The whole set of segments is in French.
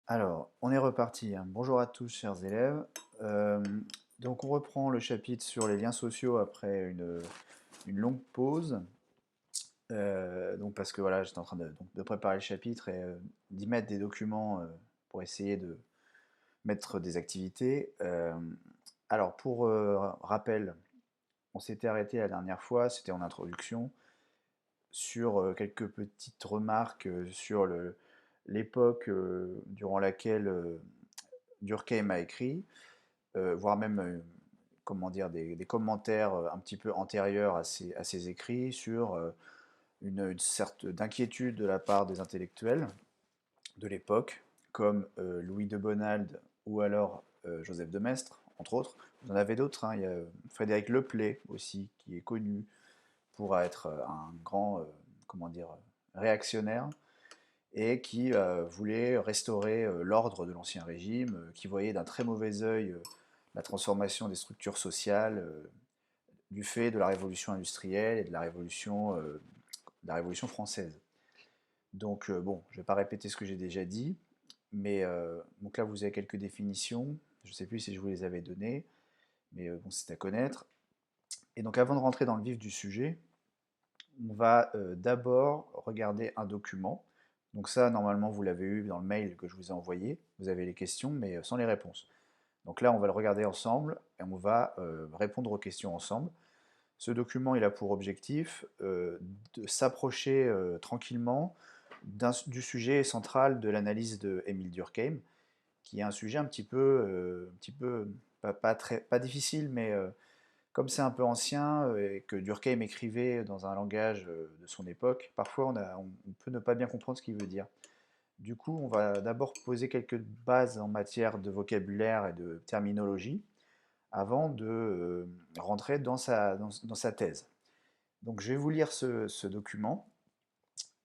Alors, on est reparti, hein. Bonjour à tous, chers élèves. Euh, donc, on reprend le chapitre sur les liens sociaux après une longue pause. Donc, parce que voilà, j'étais en train de préparer le chapitre et d'y mettre des documents pour essayer de mettre des activités. Alors, pour rappel, on s'était arrêté la dernière fois, c'était en introduction, sur quelques petites remarques sur l'époque durant laquelle Durkheim a écrit, voire même comment dire, des commentaires un petit peu antérieurs à ces écrits sur une sorte d'inquiétude de la part des intellectuels de l'époque, comme Louis de Bonald ou alors Joseph de Maistre, entre autres. Vous en avez d'autres, hein. Il y a Frédéric Leplay aussi, qui est connu pour être un grand comment dire, réactionnaire et qui voulait restaurer l'ordre de l'Ancien Régime, qui voyait d'un très mauvais œil la transformation des structures sociales du fait de la révolution industrielle et de la révolution française. Donc bon, je ne vais pas répéter ce que j'ai déjà dit, mais donc là vous avez quelques définitions, je ne sais plus si je vous les avais données, mais bon, c'est à connaître. Et donc avant de rentrer dans le vif du sujet, on va d'abord regarder un document. Donc ça, normalement, vous l'avez eu dans le mail que je vous ai envoyé. Vous avez les questions, mais sans les réponses. Donc là, on va le regarder ensemble et on va répondre aux questions ensemble. Ce document, il a pour objectif de s'approcher tranquillement du sujet central de l'analyse de Émile Durkheim, qui est un sujet un petit peu pas difficile, mais comme c'est un peu ancien et que Durkheim écrivait dans un langage de son époque, parfois on peut ne pas bien comprendre ce qu'il veut dire. Du coup, on va d'abord poser quelques bases en matière de vocabulaire et de terminologie avant de rentrer dans sa thèse. Donc je vais vous lire ce document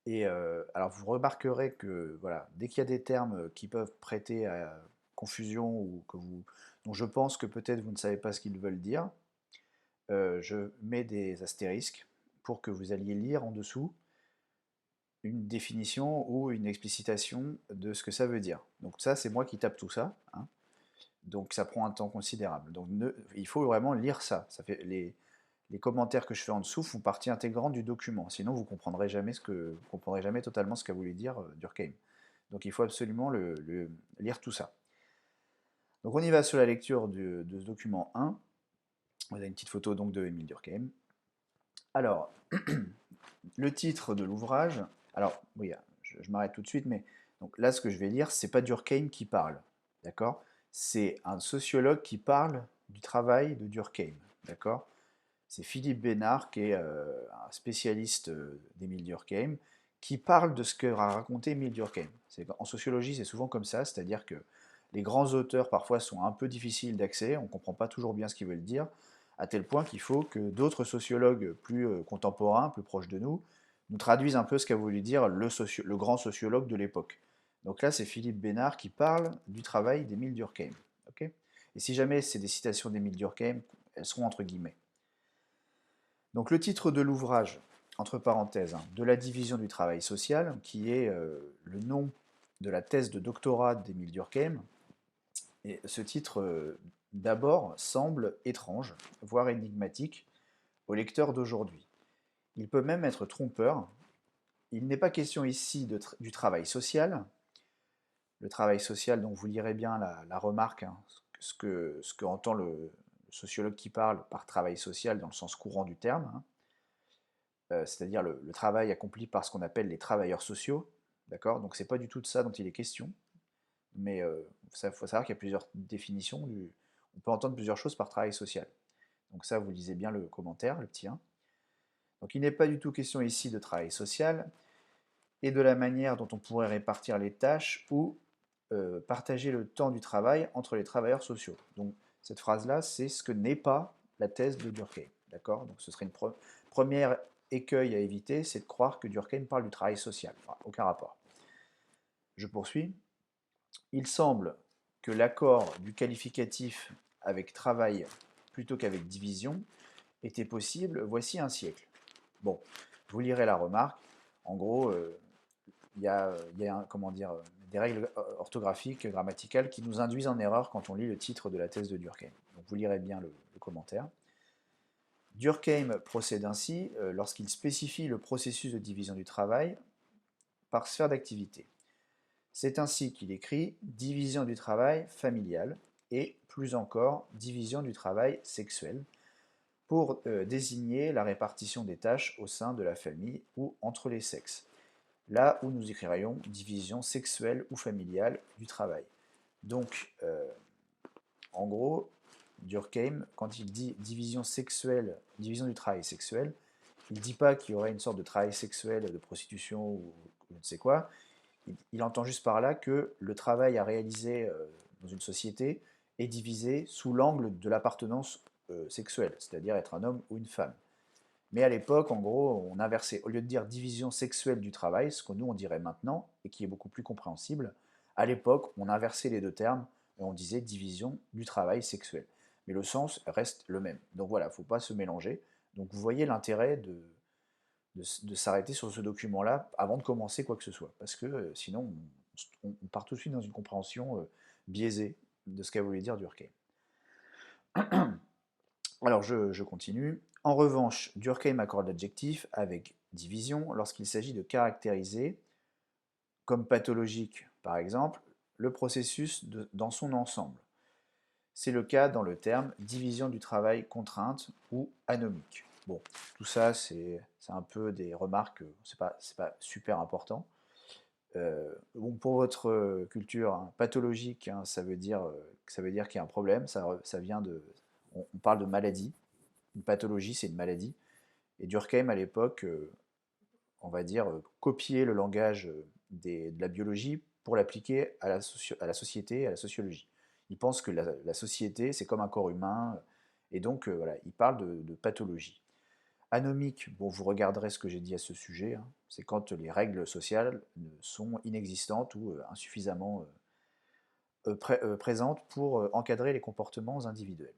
et alors vous remarquerez que voilà, dès qu'il y a des termes qui peuvent prêter à confusion ou dont je pense que peut-être vous ne savez pas ce qu'ils veulent dire, je mets des astérisques pour que vous alliez lire en dessous une définition ou une explicitation de ce que ça veut dire. Donc ça, c'est moi qui tape tout ça, hein. Donc ça prend un temps considérable. Donc il faut vraiment lire ça. Les commentaires que je fais en dessous font partie intégrante du document. Sinon, vous ne comprendrez jamais totalement ce qu'a voulu dire Durkheim. Donc il faut absolument lire tout ça. Donc on y va sur la lecture de ce document 1. On a une petite photo donc de Émile Durkheim. Alors, le titre de l'ouvrage, alors oui, je m'arrête tout de suite, mais donc là ce que je vais lire, c'est pas Durkheim qui parle, d'accord? C'est un sociologue qui parle du travail de Durkheim, d'accord? C'est Philippe Bénard, qui est un spécialiste d'Émile Durkheim, qui parle de ce qu'a raconté Émile Durkheim. En sociologie, c'est souvent comme ça, c'est-à-dire que les grands auteurs parfois sont un peu difficiles d'accès, on ne comprend pas toujours bien ce qu'ils veulent dire, à tel point qu'il faut que d'autres sociologues plus contemporains, plus proches de nous traduisent un peu ce qu'a voulu dire le grand sociologue de l'époque. Donc là, c'est Philippe Bénard qui parle du travail d'Émile Durkheim. Okay, et si jamais c'est des citations d'Émile Durkheim, elles seront entre guillemets. Donc le titre de l'ouvrage, entre parenthèses, hein, de la division du travail social, qui est le nom de la thèse de doctorat d'Émile Durkheim, et ce titre, d'abord, semble étrange, voire énigmatique, au lecteur d'aujourd'hui. Il peut même être trompeur. Il n'est pas question ici du travail social. Le travail social, donc vous lirez bien la remarque, hein, ce que entend le sociologue qui parle par travail social dans le sens courant du terme, hein, c'est-à-dire le travail accompli par ce qu'on appelle les travailleurs sociaux, d'accord? Donc c'est pas du tout de ça dont il est question, mais il faut savoir qu'il y a plusieurs définitions, on peut entendre plusieurs choses par travail social. Donc ça, vous lisez bien le commentaire, le petit 1. Donc il n'est pas du tout question ici de travail social et de la manière dont on pourrait répartir les tâches ou partager le temps du travail entre les travailleurs sociaux. Donc cette phrase-là, c'est ce que n'est pas la thèse de Durkheim. D'accord? Donc ce serait une première écueil à éviter, c'est de croire que Durkheim parle du travail social. Enfin, aucun rapport. Je poursuis. Il semble que l'accord du qualificatif avec travail plutôt qu'avec division était possible voici un siècle. Bon, vous lirez la remarque. En gros, il y a comment dire, des règles orthographiques, grammaticales qui nous induisent en erreur quand on lit le titre de la thèse de Durkheim. Donc vous lirez bien le commentaire. Durkheim procède ainsi lorsqu'il spécifie le processus de division du travail par sphère d'activité. C'est ainsi qu'il écrit division du travail familial et, plus encore, division du travail sexuel, pour désigner la répartition des tâches au sein de la famille ou entre les sexes, là où nous écririons division sexuelle ou familiale du travail. Donc, en gros, Durkheim, quand il dit division sexuelle, division du travail sexuel, il ne dit pas qu'il y aurait une sorte de travail sexuel, de prostitution ou je ne sais quoi. Il entend juste par là que le travail à réaliser dans une société est divisé sous l'angle de l'appartenance sexuelle, c'est-à-dire être un homme ou une femme. Mais à l'époque, en gros, on inversait. Au lieu de dire division sexuelle du travail, ce que nous on dirait maintenant, et qui est beaucoup plus compréhensible, à l'époque, on inversait les deux termes et on disait division du travail sexuel. Mais le sens reste le même. Donc voilà, il ne faut pas se mélanger. Donc vous voyez l'intérêt de s'arrêter sur ce document-là avant de commencer quoi que ce soit. Parce que sinon, on part tout de suite dans une compréhension biaisée de ce qu'a voulu dire Durkheim. Alors je continue. En revanche, Durkheim accorde l'adjectif avec division lorsqu'il s'agit de caractériser, comme pathologique par exemple, le processus dans son ensemble. C'est le cas dans le terme division du travail contrainte ou anomique. Bon, tout ça c'est un peu des remarques, c'est pas super important. Bon, pour votre culture, hein, pathologique, hein, ça veut dire qu'il y a un problème, ça vient de... On parle de maladie, une pathologie c'est une maladie, et Durkheim à l'époque, on va dire, copiait le langage de la biologie pour l'appliquer à la société, à la sociologie. Il pense que la société c'est comme un corps humain, et donc voilà, il parle de pathologie. Anomique, bon, vous regarderez ce que j'ai dit à ce sujet, hein, c'est quand les règles sociales sont inexistantes ou insuffisamment présentes pour encadrer les comportements individuels.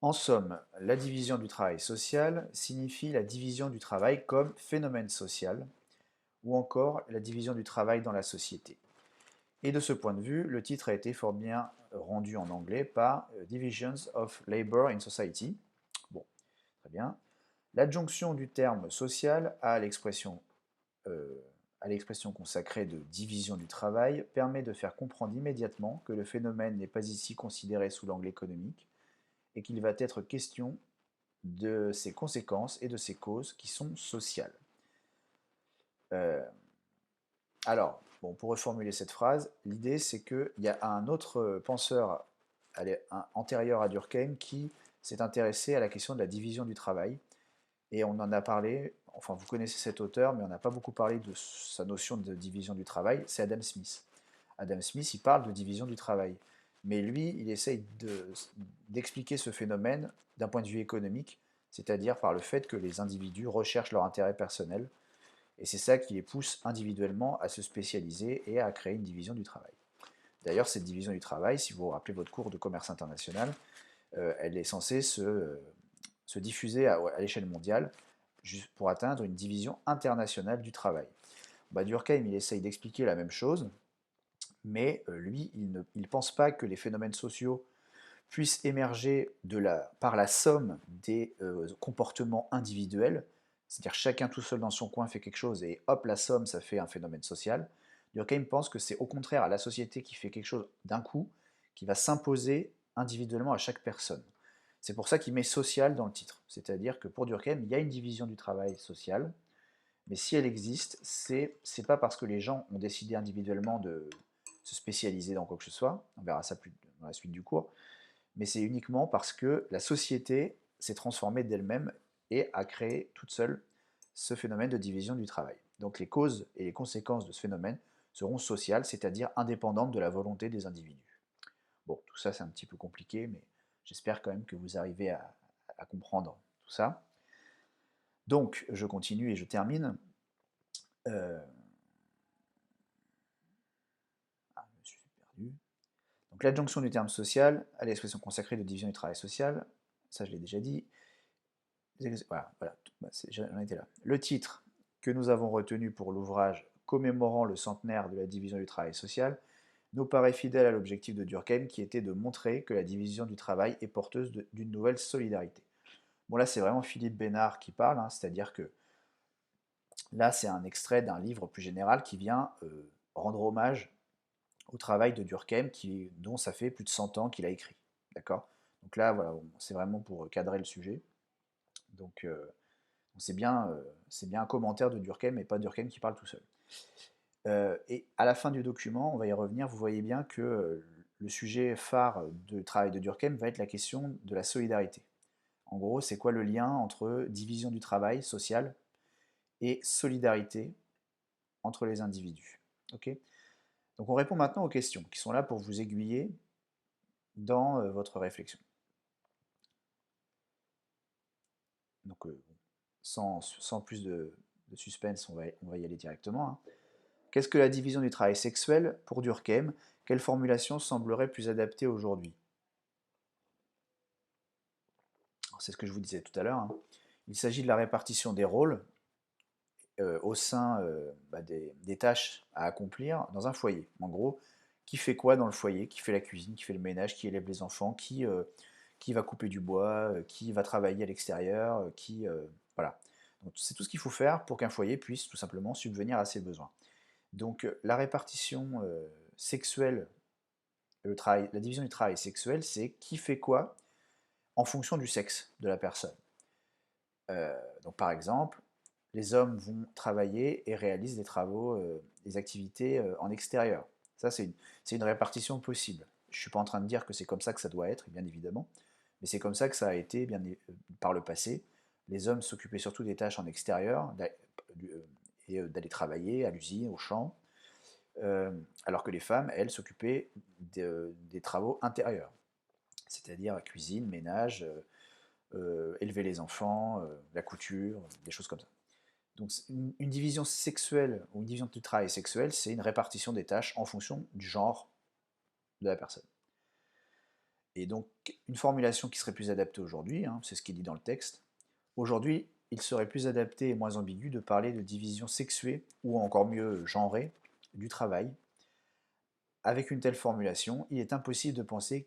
En somme, la division du travail social signifie la division du travail comme phénomène social, ou encore la division du travail dans la société. Et de ce point de vue, le titre a été fort bien rendu en anglais par Divisions of Labor in Society. Bon, très bien. L'adjonction du terme social euh, à l'expression consacrée de division du travail permet de faire comprendre immédiatement que le phénomène n'est pas ici considéré sous l'angle économique et qu'il va être question de ses conséquences et de ses causes qui sont sociales. Euh, alors, bon, pour reformuler cette phrase, l'idée c'est qu'il y a un autre penseur antérieur à Durkheim qui s'est intéressé à la question de la division du travail. Et on en a parlé, enfin vous connaissez cet auteur, mais on n'a pas beaucoup parlé de sa notion de division du travail, c'est Adam Smith. Adam Smith, il parle de division du travail. Mais lui, il essaye d'expliquer ce phénomène d'un point de vue économique, c'est-à-dire par le fait que les individus recherchent leur intérêt personnel, et c'est ça qui les pousse individuellement à se spécialiser et à créer une division du travail. D'ailleurs, cette division du travail, si vous vous rappelez votre cours de commerce international, elle est censée se diffuser à l'échelle mondiale juste pour atteindre une division internationale du travail. Bah, Durkheim, il essaye d'expliquer la même chose, mais lui, il ne pense pas que les phénomènes sociaux puissent émerger par la somme des comportements individuels, c'est-à-dire chacun tout seul dans son coin fait quelque chose et hop, la somme, ça fait un phénomène social. Durkheim pense que c'est au contraire à la société qui fait quelque chose d'un coup, qui va s'imposer individuellement à chaque personne. C'est pour ça qu'il met social dans le titre. C'est-à-dire que pour Durkheim, il y a une division du travail social, mais si elle existe, c'est pas parce que les gens ont décidé individuellement de se spécialiser dans quoi que ce soit, on verra ça plus dans la suite du cours, mais c'est uniquement parce que la société s'est transformée d'elle-même et a créé toute seule ce phénomène de division du travail. Donc les causes et les conséquences de ce phénomène seront sociales, c'est-à-dire indépendantes de la volonté des individus. Bon, tout ça c'est un petit peu compliqué, mais j'espère quand même que vous arrivez à comprendre tout ça. Donc, je continue et je termine. Je me suis perdu. Donc, l'adjonction du terme social à l'expression consacrée de division du travail social, ça je l'ai déjà dit. Voilà, j'en étais là. Le titre que nous avons retenu pour l'ouvrage commémorant le centenaire de la division du travail social, nous paraît fidèle à l'objectif de Durkheim qui était de montrer que la division du travail est porteuse d'une nouvelle solidarité. Bon là c'est vraiment Philippe Bénard qui parle, hein, c'est-à-dire que là c'est un extrait d'un livre plus général qui vient rendre hommage au travail de Durkheim dont ça fait plus de 100 ans qu'il a écrit. D'accord. Donc là voilà, c'est vraiment pour cadrer le sujet. Donc c'est bien un commentaire de Durkheim et pas Durkheim qui parle tout seul. Et à la fin du document, on va y revenir, vous voyez bien que le sujet phare du travail de Durkheim va être la question de la solidarité. En gros, c'est quoi le lien entre division du travail social et solidarité entre les individus. Ok. Donc on répond maintenant aux questions qui sont là pour vous aiguiller dans votre réflexion. Donc sans plus de suspense, on va y aller directement. Hein. Qu'est-ce que la division du travail sexuel pour Durkheim? Quelle formulation semblerait plus adaptée aujourd'hui? C'est ce que je vous disais tout à l'heure. Hein. Il s'agit de la répartition des rôles au sein des tâches à accomplir dans un foyer. En gros, qui fait quoi dans le foyer? Qui fait la cuisine? Qui fait le ménage? Qui élève les enfants? Qui va couper du bois? Qui va travailler à l'extérieur? Voilà. Donc, c'est tout ce qu'il faut faire pour qu'un foyer puisse tout simplement subvenir à ses besoins. Donc la répartition sexuelle, la division du travail sexuel, c'est qui fait quoi en fonction du sexe de la personne. Donc par exemple, les hommes vont travailler et réalisent des travaux, des activités en extérieur. Ça, c'est une répartition possible. Je ne suis pas en train de dire que c'est comme ça que ça doit être, bien évidemment, mais c'est comme ça que ça a été par le passé. Les hommes s'occupaient surtout des tâches en extérieur et d'aller travailler à l'usine, au champ, alors que les femmes, elles, s'occupaient des travaux intérieurs, c'est-à-dire cuisine, ménage, élever les enfants, la couture, des choses comme ça. Donc une division sexuelle ou une division du travail sexuel, c'est une répartition des tâches en fonction du genre de la personne. Et donc une formulation qui serait plus adaptée aujourd'hui, hein, c'est ce qui est dit dans le texte, aujourd'hui il serait plus adapté et moins ambigu de parler de division sexuée ou encore mieux genrée du travail. Avec une telle formulation, il est impossible de penser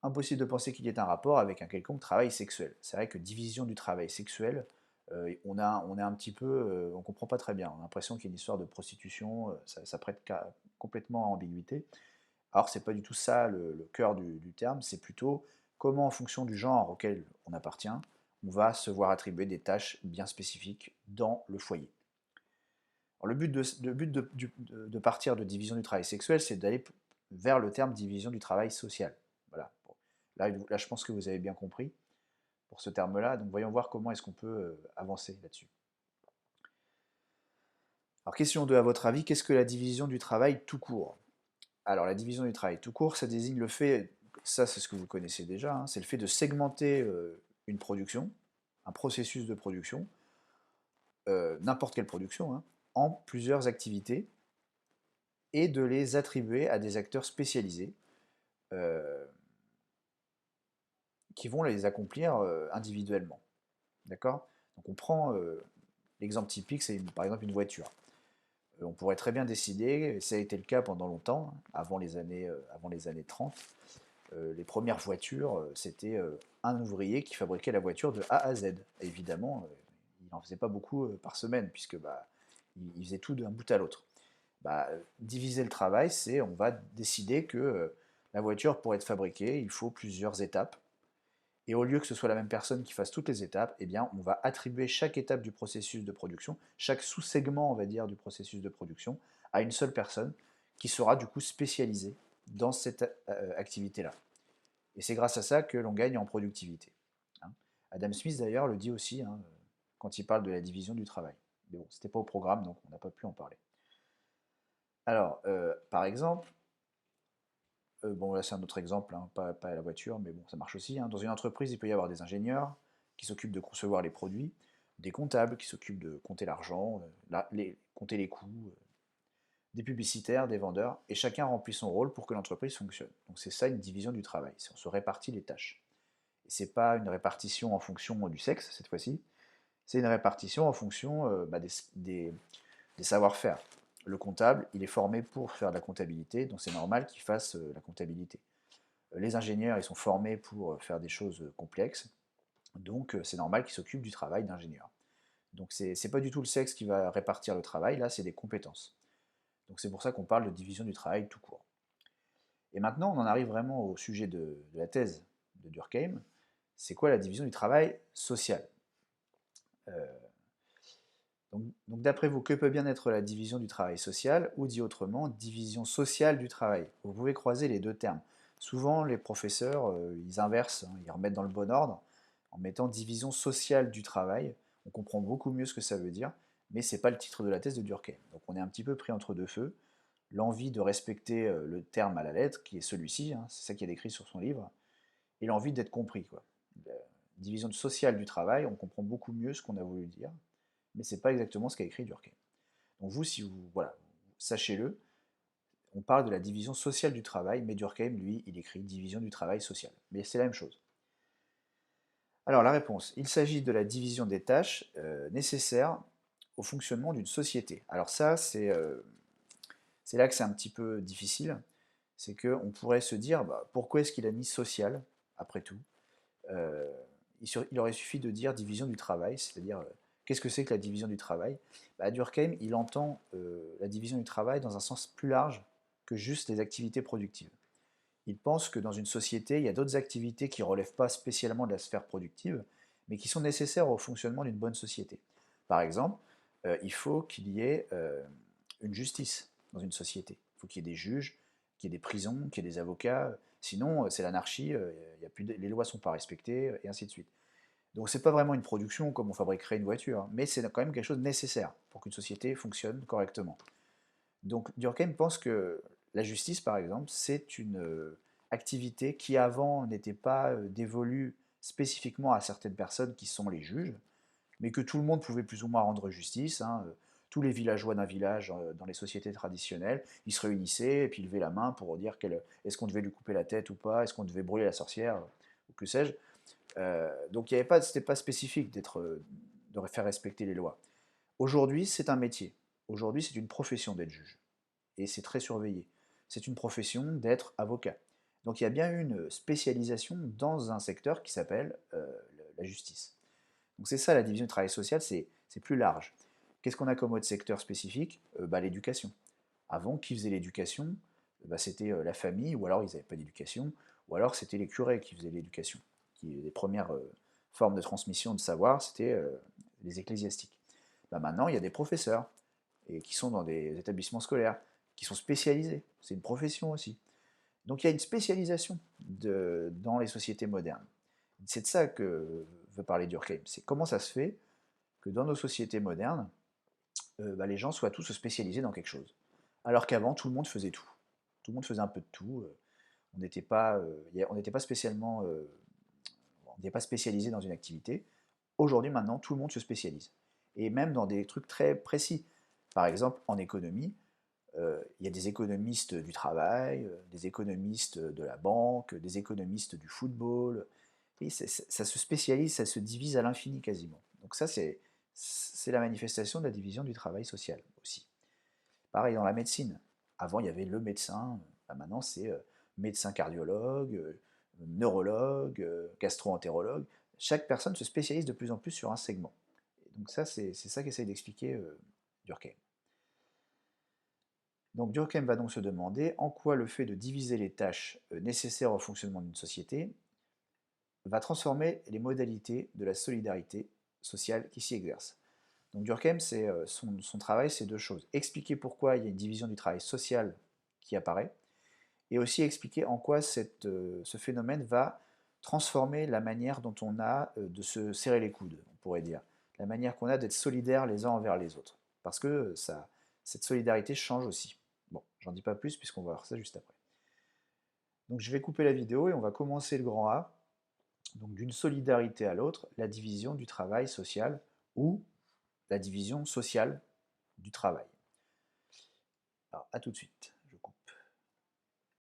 impossible de penser qu'il y ait un rapport avec un quelconque travail sexuel. C'est vrai que division du travail sexuel, on est un petit peu, on comprend pas très bien. On a l'impression qu'il y a une histoire de prostitution, ça prête complètement à ambiguïté. Alors c'est pas du tout ça le cœur du terme, c'est plutôt comment en fonction du genre auquel on appartient, on va se voir attribuer des tâches bien spécifiques dans le foyer. Alors, de partir de division du travail sexuel, c'est d'aller vers le terme division du travail social. Voilà. Bon. Là, je pense que vous avez bien compris pour ce terme-là. Donc, voyons voir comment est-ce qu'on peut avancer là-dessus. Alors, question 2, à votre avis, qu'est-ce que la division du travail tout court? Alors, la division du travail tout court, ça désigne le fait, ça c'est ce que vous connaissez déjà, hein, c'est le fait de segmenter une production, un processus de production, n'importe quelle production, hein, en plusieurs activités et de les attribuer à des acteurs spécialisés euh, qui vont les accomplir individuellement. D'accord. Donc on prend l'exemple typique, c'est par exemple une voiture. On pourrait très bien décider, et ça a été le cas pendant longtemps, avant les années 30, les premières voitures, c'était un ouvrier qui fabriquait la voiture de A à Z. Et évidemment, il n'en faisait pas beaucoup par semaine, puisque il faisait tout d'un bout à l'autre. Diviser le travail, c'est on va décider que la voiture, pour être fabriquée, il faut plusieurs étapes. Et au lieu que ce soit la même personne qui fasse toutes les étapes, eh bien, on va attribuer chaque étape du processus de production, chaque sous-segment, on va dire, du processus de production, à une seule personne qui sera du coup spécialisée dans cette activité-là. Et c'est grâce à ça que l'on gagne en productivité. Hein. Adam Smith, d'ailleurs, le dit aussi hein, quand il parle de la division du travail. Mais bon, c'était pas au programme, donc on n'a pas pu en parler. Alors, par exemple, bon là c'est un autre exemple, hein, pas la voiture, mais bon ça marche aussi. Hein. Dans une entreprise, il peut y avoir des ingénieurs qui s'occupent de concevoir les produits, des comptables qui s'occupent de compter l'argent, compter les coûts, des publicitaires, des vendeurs, et chacun remplit son rôle pour que l'entreprise fonctionne. Donc c'est ça une division du travail, c'est on se répartit les tâches. Ce n'est pas une répartition en fonction du sexe, cette fois-ci, c'est une répartition en fonction des savoir-faire. Le comptable, il est formé pour faire de la comptabilité, donc c'est normal qu'il fasse la comptabilité. Les ingénieurs, ils sont formés pour faire des choses complexes, donc c'est normal qu'ils s'occupent du travail d'ingénieur. Donc c'est pas du tout le sexe qui va répartir le travail, là c'est des compétences. Donc c'est pour ça qu'on parle de division du travail tout court. Et maintenant on en arrive vraiment au sujet de la thèse de Durkheim. C'est quoi la division du travail social? Euh, donc d'après vous, que peut bien être la division du travail social, ou dit autrement, division sociale du travail? Vous pouvez croiser les deux termes. Souvent les professeurs, ils inversent, hein, ils remettent dans le bon ordre, en mettant division sociale du travail. On comprend beaucoup mieux ce que ça veut dire, mais ce n'est pas le titre de la thèse de Durkheim. Donc on est un petit peu pris entre deux feux. L'envie de respecter le terme à la lettre, qui est celui-ci, hein, c'est ça qui est décrit sur son livre, et l'envie d'être compris, quoi. La division sociale du travail, on comprend beaucoup mieux ce qu'on a voulu dire, mais c'est pas exactement ce qu'a écrit Durkheim. Donc vous, si vous, voilà, sachez-le, on parle de la division sociale du travail, mais Durkheim, lui, il écrit division du travail social. Mais c'est la même chose. Alors la réponse, il s'agit de la division des tâches nécessaires au fonctionnement d'une société. Alors ça, c'est là que c'est un petit peu difficile, c'est qu'on pourrait se dire, bah, pourquoi est-ce qu'il a mis social, après tout? euh, il aurait suffi de dire division du travail, c'est-à-dire qu'est-ce que c'est que la division du travail? Bah, Durkheim, il entend la division du travail dans un sens plus large que juste les activités productives. Il pense que dans une société, il y a d'autres activités qui ne relèvent pas spécialement de la sphère productive, mais qui sont nécessaires au fonctionnement d'une bonne société. Par exemple, il faut qu'il y ait une justice dans une société. Il faut qu'il y ait des juges, qu'il y ait des prisons, qu'il y ait des avocats. Sinon, c'est l'anarchie, les lois ne sont pas respectées, et ainsi de suite. Donc c'est pas vraiment une production comme on fabriquerait une voiture, hein, mais c'est quand même quelque chose de nécessaire pour qu'une société fonctionne correctement. Donc Durkheim pense que la justice, par exemple, c'est une activité qui avant n'était pas dévolue spécifiquement à certaines personnes qui sont les juges, mais que tout le monde pouvait plus ou moins rendre justice, hein. Tous les villageois d'un village dans les sociétés traditionnelles, ils se réunissaient et puis levaient la main pour dire est-ce qu'on devait lui couper la tête ou pas, est-ce qu'on devait brûler la sorcière, ou que sais-je. Donc il y avait pas, c'était pas spécifique de faire respecter les lois. Aujourd'hui, c'est un métier. Aujourd'hui, c'est une profession d'être juge. Et c'est très surveillé. C'est une profession d'être avocat. Donc il y a bien une spécialisation dans un secteur qui s'appelle la justice. Donc c'est ça la division du travail social, c'est plus large. Qu'est-ce qu'on a comme autre secteur spécifique? L'éducation. Avant, qui faisait l'éducation? C'était la famille, ou alors ils n'avaient pas d'éducation, ou alors c'était les curés qui faisaient l'éducation. Les premières formes de transmission de savoir, c'était les ecclésiastiques. Maintenant, il y a des professeurs et qui sont dans des établissements scolaires, qui sont spécialisés. C'est une profession aussi. Donc il y a une spécialisation dans les sociétés modernes. C'est de ça que veut parler Durkheim. C'est comment ça se fait que dans nos sociétés modernes, les gens soient tous spécialisés dans quelque chose. Alors qu'avant, tout le monde faisait tout. Tout le monde faisait un peu de tout. On n'était pas spécialement, on n'était pas spécialisé dans une activité. Aujourd'hui, maintenant, tout le monde se spécialise. Et même dans des trucs très précis. Par exemple, en économie, il y a des économistes du travail, des économistes de la banque, des économistes du football. Et ça se spécialise, ça se divise à l'infini quasiment. Donc ça, c'est la manifestation de la division du travail social aussi. Pareil dans la médecine. Avant, il y avait le médecin. Maintenant, c'est médecin cardiologue, neurologue, gastro-entérologue. Chaque personne se spécialise de plus en plus sur un segment. Et donc ça, c'est ça qu'essaye d'expliquer Durkheim. Donc Durkheim va donc se demander en quoi le fait de diviser les tâches nécessaires au fonctionnement d'une société va transformer les modalités de la solidarité sociale qui s'y exerce. Donc Durkheim, son travail, c'est deux choses. Expliquer pourquoi il y a une division du travail social qui apparaît, et aussi expliquer en quoi ce phénomène va transformer la manière dont on a de se serrer les coudes, on pourrait dire. La manière qu'on a d'être solidaires les uns envers les autres. Parce que cette solidarité change aussi. Bon, j'en dis pas plus puisqu'on va voir ça juste après. Donc je vais couper la vidéo et on va commencer le grand A. Donc d'une solidarité à l'autre, la division du travail social ou la division sociale du travail. Alors à tout de suite.